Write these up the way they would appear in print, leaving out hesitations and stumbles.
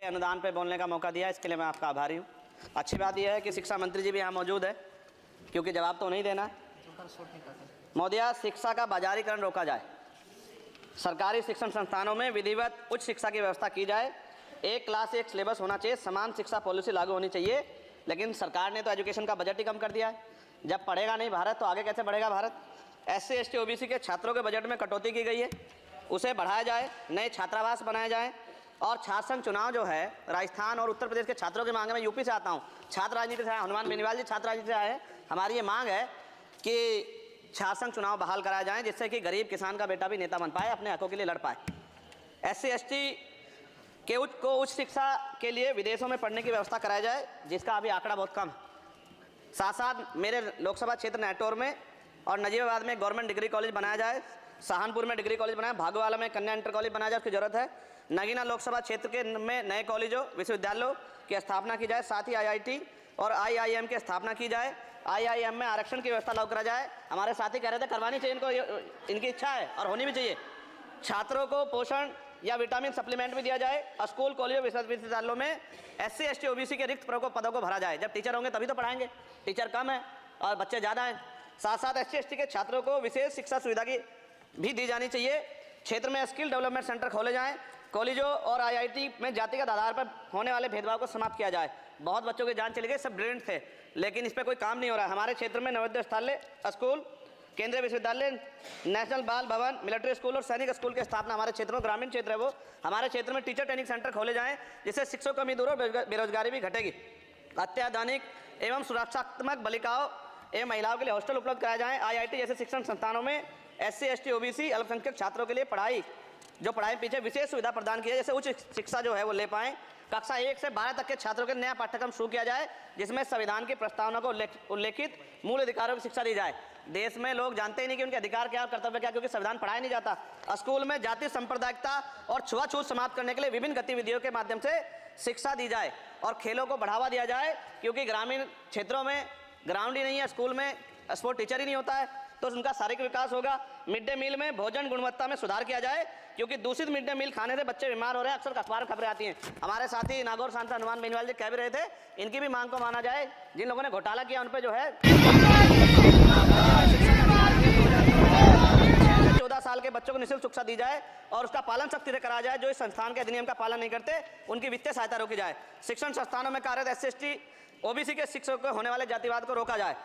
अनुदान पे बोलने का मौका दिया, इसके लिए मैं आपका आभारी हूँ। अच्छी बात यह है कि शिक्षा मंत्री जी भी यहाँ मौजूद है, क्योंकि जवाब तो नहीं देना है। महोदया, शिक्षा का बाजारीकरण रोका जाए, सरकारी शिक्षण संस्थानों में विधिवत उच्च शिक्षा की व्यवस्था की जाए, एक क्लास एक सिलेबस होना चाहिए, समान शिक्षा पॉलिसी लागू होनी चाहिए। लेकिन सरकार ने तो एजुकेशन का बजट ही कम कर दिया है। जब पढ़ेगा नहीं भारत तो आगे कैसे बढ़ेगा भारत। SC ST OBC के छात्रों के बजट में कटौती की गई है, उसे बढ़ाया जाए, नए छात्रावास बनाए जाएँ। और छात्र संघ चुनाव जो है राजस्थान और उत्तर प्रदेश के छात्रों की मांग है। मैं यूपी से आता हूँ, छात्र राजनीति से आया, हनुमान बेनीवाल जी छात्र राजनीति से आए हैं। हमारी ये मांग है कि छात्र संघ चुनाव बहाल कराए जाएं, जिससे कि गरीब किसान का बेटा भी नेता बन पाए, अपने हकों के लिए लड़ पाए। SC ST के उच्च शिक्षा के लिए विदेशों में पढ़ने की व्यवस्था कराई जाए, जिसका अभी आंकड़ा बहुत कम है। साथ साथ मेरे लोकसभा क्षेत्र नैटौर में और नजीबाबाद में गवर्नमेंट डिग्री कॉलेज बनाया जाए, सहारनपुर में डिग्री कॉलेज बनाया, भागोवाला में कन्या इंटर कॉलेज बनाया जाए, उसकी जरूरत है। नगीना लोकसभा क्षेत्र के में नए कॉलेजों विश्वविद्यालयों की स्थापना की जाए, साथ ही IIT और IIM की स्थापना की जाए। IIM में आरक्षण की व्यवस्था लागू करा जाए। हमारे साथी कह रहे थे करवानी चाहिए, इनको इनकी इच्छा है और होनी भी चाहिए। छात्रों को पोषण या विटामिन सप्लीमेंट भी दिया जाए। स्कूल कॉलेजों विश्वविद्यालयों में SC ST OBC के रिक्त पदों को भरा जाए। जब टीचर होंगे तभी तो पढ़ाएंगे, टीचर कम है और बच्चे ज़्यादा हैं। साथ साथ SC ST के छात्रों को विशेष शिक्षा सुविधा की भी दी जानी चाहिए। क्षेत्र में स्किल डेवलपमेंट सेंटर खोले जाएँ। कॉलेजों और IIT में जातिगत आधार पर होने वाले भेदभाव को समाप्त किया जाए। बहुत बच्चों की जान चली गई, सब ब्रिलियंट थे, लेकिन इस पर कोई काम नहीं हो रहा है। हमारे क्षेत्र में नवोदय विद्यालय स्कूल, केंद्रीय विश्वविद्यालय, नेशनल बाल भवन, मिलिट्री स्कूल और सैनिक स्कूल की स्थापना हमारे क्षेत्र में, ग्रामीण क्षेत्र है वो, हमारे क्षेत्र में टीचर ट्रेनिंग सेंटर खोले जाएं, जिससे शिक्षकों की कमी दूर और बेरोजगारी भी घटेगी। अत्याधुनिक एवं सुरक्षात्मक बालिकाओं एवं महिलाओं के लिए हॉस्टल उपलब्ध कराए जाएं। IIT जैसे शिक्षण संस्थानों में SC ST OBC अल्पसंख्यक छात्रों के लिए पढ़ाई पीछे विशेष सुविधा प्रदान की है, जैसे उच्च शिक्षा जो है वो ले पाएँ। कक्षा 1 से 12 तक के छात्रों के नया पाठ्यक्रम शुरू किया जाए, जिसमें संविधान की प्रस्तावना को उल्लेखित मूल अधिकारों की शिक्षा दी जाए। देश में लोग जानते ही नहीं कि उनके अधिकार क्या और कर्तव्य क्या, क्योंकि संविधान पढ़ाया नहीं जाता। स्कूल में जाति सांप्रदायिकता और छुआछूत समाप्त करने के लिए विभिन्न गतिविधियों के माध्यम से शिक्षा दी जाए और खेलों को बढ़ावा दिया जाए, क्योंकि ग्रामीण क्षेत्रों में ग्राउंड ही नहीं है, स्कूल में स्पोर्ट टीचर ही नहीं होता है, तो उनका शारीरिक विकास होगा। मिड डे मील में भोजन गुणवत्ता में सुधार किया जाए, क्योंकि दूषित मिड डे मील खाने से बच्चे बीमार हो रहे हैं, अक्सर अखबार खबरें आती हैं। हमारे साथी नागौर सांसद हनुमान बेनीवाल जी कह भी रहे थे, इनकी भी मांग को माना जाए। जिन लोगों ने घोटाला किया उन पर जो है 14 साल के बच्चों को निःशुल्क शिक्षा दी जाए और उसका पालन सख्ती से कराया जाए। जो इस संस्थान के अधिनियम का पालन नहीं करते उनकी वित्तीय सहायता रोकी जाए। शिक्षण संस्थानों में कार्यरत SC ST OBC के शिक्षकों को होने वाले जातिवाद को रोका जाए।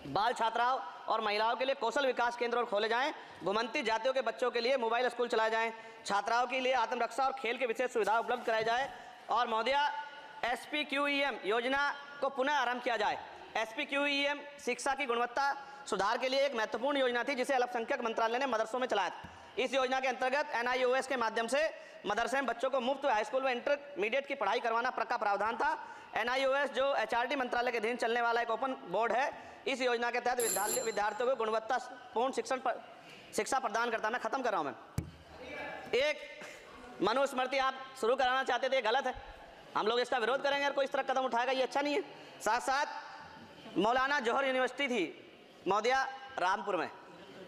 बाल छात्राओं और महिलाओं के लिए कौशल विकास केंद्र खोले जाएं। घुमंती जातियों के बच्चों के लिए मोबाइल स्कूल चलाए जाएं। छात्राओं के लिए आत्मरक्षा और खेल की विशेष सुविधा उपलब्ध कराई जाए। और महोदया, SPQEM योजना को पुनः आरंभ किया जाए। SPQEM शिक्षा की गुणवत्ता सुधार के लिए एक महत्वपूर्ण योजना थी, जिसे अल्पसंख्यक मंत्रालय ने मदरसों में चलाया था। इस योजना के अंतर्गत NIOS के माध्यम से मदरसे में बच्चों को मुफ्त हाई स्कूल में इंटरमीडिएट की पढ़ाई करवाना का प्रावधान था। NIOS जो HRD मंत्रालय के अधीन चलने वाला एक ओपन बोर्ड है, इस योजना के तहत विद्यार्थियों को गुणवत्तापूर्ण शिक्षा प्रदान करता है। मैं खत्म कर रहा हूं। मैं एक मनुस्मृति आप शुरू कराना चाहते थे, ये गलत है, हम लोग इसका विरोध करेंगे और कोई इस तरह कदम उठाएगा, ये अच्छा नहीं है। साथ साथ मौलाना जौहर यूनिवर्सिटी थी महोदया रामपुर में,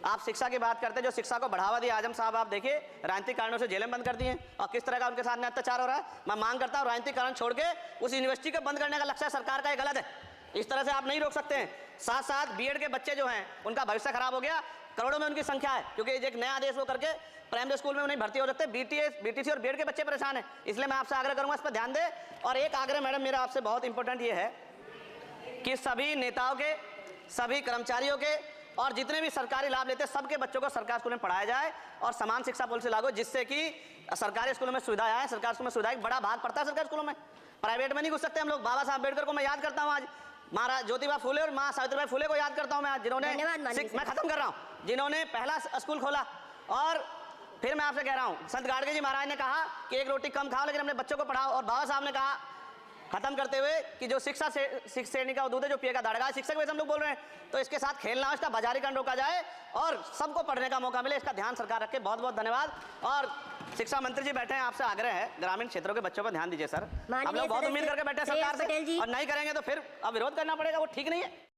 आप शिक्षा की बात करते हैं, जो शिक्षा को बढ़ावा दिया आजम साहब, आप देखिए राजनीतिक कारणों से जेलें बंद कर दी हैं और किस तरह का उनके साथ अत्याचार हो रहा है। मैं मांग करता हूँ राजनीतिक कारण छोड़ के उस यूनिवर्सिटी को बंद करने का लक्ष्य सरकार का ये गलत है, इस तरह से आप नहीं रोक सकते हैं। साथ साथ BEड के बच्चे जो हैं उनका भविष्य खराब हो गया, करोड़ों में उनकी संख्या है, क्योंकि एक नया आदेश वो करके प्राइमरी स्कूल में नहीं भर्ती हो सकते। BTC और BEड के बच्चे परेशान हैं, इसलिए मैं आपसे आग्रह करूंगा इस पर ध्यान दें। और एक आग्रह मैडम मेरा आपसे बहुत इंपॉर्टेंट ये है कि सभी नेताओं के, सभी कर्मचारियों के और जितने भी सरकारी लाभ लेते हैं सबके बच्चों को सरकारी स्कूल में पढ़ाया जाए और समान शिक्षा पॉलिसी लागू, जिससे कि सरकारी स्कूलों में सुविधाएं आए। सरकारी स्कूल में सुविधा एक बड़ा भाग पड़ता है सरकारी स्कूलों में, प्राइवेट में नहीं घुस सकते हम लोग। बाबा साहब अम्बेडकर को मैं याद करता हूँ आज, महाराज ज्योतिबा फुले और माँ सावित्रीबाई फुले को याद करता हूँ मैं आज, जिन्होंने, मैं खत्म कर रहा हूँ, जिन्होंने पहला स्कूल खोला। और फिर मैं आपसे कह रहा हूँ, संत गाडगे जी महाराज ने कहा कि एक रोटी कम खाओ लेकिन अपने बच्चों को पढ़ाओ। और बाबा साहब ने कहा खत्म करते हुए कि जो शिक्षा से श्रेणी का दूध है जो पिएगा दाड़गा, शिक्षक वैसे हम लोग बोल रहे हैं, तो इसके साथ खेलना हो, इसका बाजारीकरण रोका जाए और सबको पढ़ने का मौका मिले, इसका ध्यान सरकार रखे। बहुत बहुत धन्यवाद। और शिक्षा मंत्री जी बैठे हैं, आपसे आग्रह है ग्रामीण क्षेत्रों के बच्चों पर ध्यान दीजिए सर। हम लोग बहुत उम्मीद करके बैठे हैं सरकार से, और नहीं करेंगे तो फिर अब विरोध करना पड़ेगा, वो ठीक नहीं है।